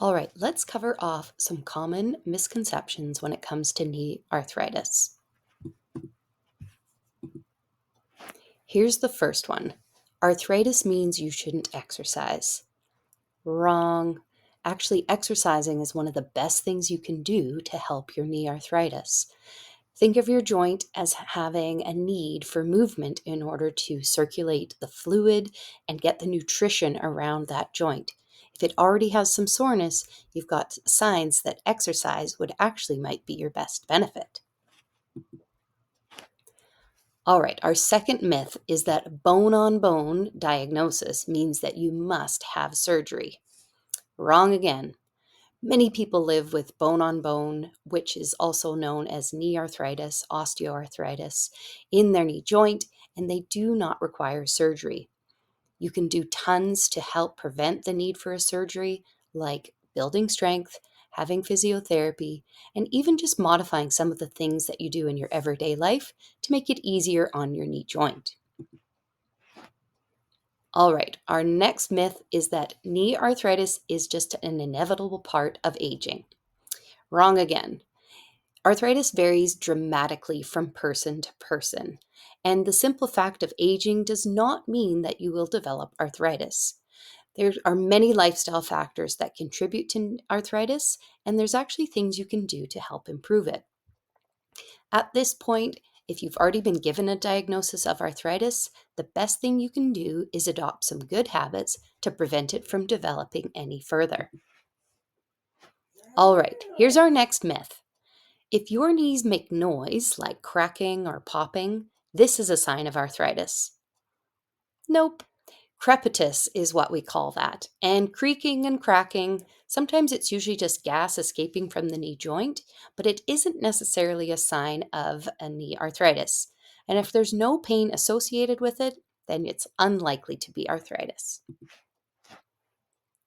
All right, let's cover off some common misconceptions when it comes to knee arthritis. Here's the first one. Arthritis means you shouldn't exercise. Wrong. Actually, exercising is one of the best things you can do to help your knee arthritis. Think of your joint as having a need for movement in order to circulate the fluid and get the nutrition around that joint. If it already has some soreness, you've got signs that exercise would actually might be your best benefit. All right, our second myth is that bone on bone diagnosis means that you must have surgery. Wrong again. Many people live with bone on bone, which is also known as knee arthritis, osteoarthritis, in their knee joint, and they do not require surgery. You can do tons to help prevent the need for a surgery, like building strength, having physiotherapy, and even just modifying some of the things that you do in your everyday life to make it easier on your knee joint. All right, our next myth is that knee arthritis is just an inevitable part of aging. Wrong again. Arthritis varies dramatically from person to person, and the simple fact of aging does not mean that you will develop arthritis. There are many lifestyle factors that contribute to arthritis, and there's actually things you can do to help improve it. At this point, if you've already been given a diagnosis of arthritis, the best thing you can do is adopt some good habits to prevent it from developing any further. All right, here's our next myth. If your knees make noise like cracking or popping, this is a sign of arthritis. Nope. Crepitus is what we call that. And creaking and cracking, sometimes it's usually just gas escaping from the knee joint, but it isn't necessarily a sign of a knee arthritis. And if there's no pain associated with it, then it's unlikely to be arthritis.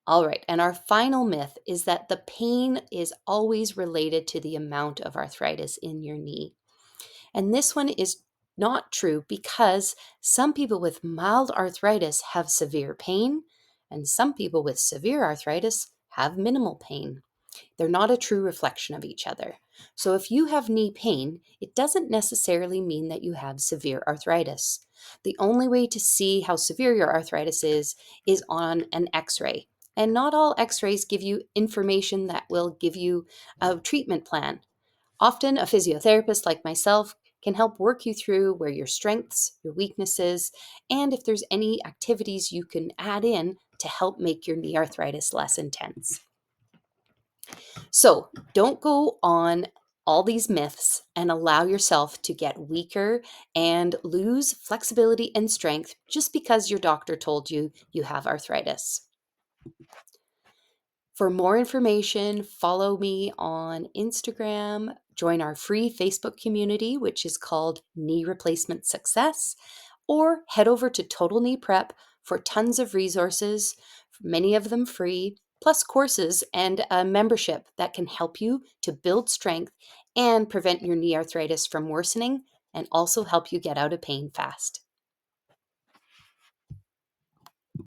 All right, and our final myth is that the pain is always related to the amount of arthritis in your knee. And this one is not true because some people with mild arthritis have severe pain, and some people with severe arthritis have minimal pain. They're not a true reflection of each other. So if you have knee pain, it doesn't necessarily mean that you have severe arthritis. The only way to see how severe your arthritis is on an x-ray. And not all x-rays give you information that will give you a treatment plan. Often, a physiotherapist like myself can help work you through where your strengths, your weaknesses, and if there's any activities you can add in to help make your knee arthritis less intense. So, don't go on all these myths and allow yourself to get weaker and lose flexibility and strength just because your doctor told you you have arthritis. For more information, follow me on Instagram, join our free Facebook community, which is called Knee Replacement Success, or head over to Total Knee Prep for tons of resources, many of them free, plus courses and a membership that can help you to build strength and prevent your knee arthritis from worsening and also help you get out of pain fast.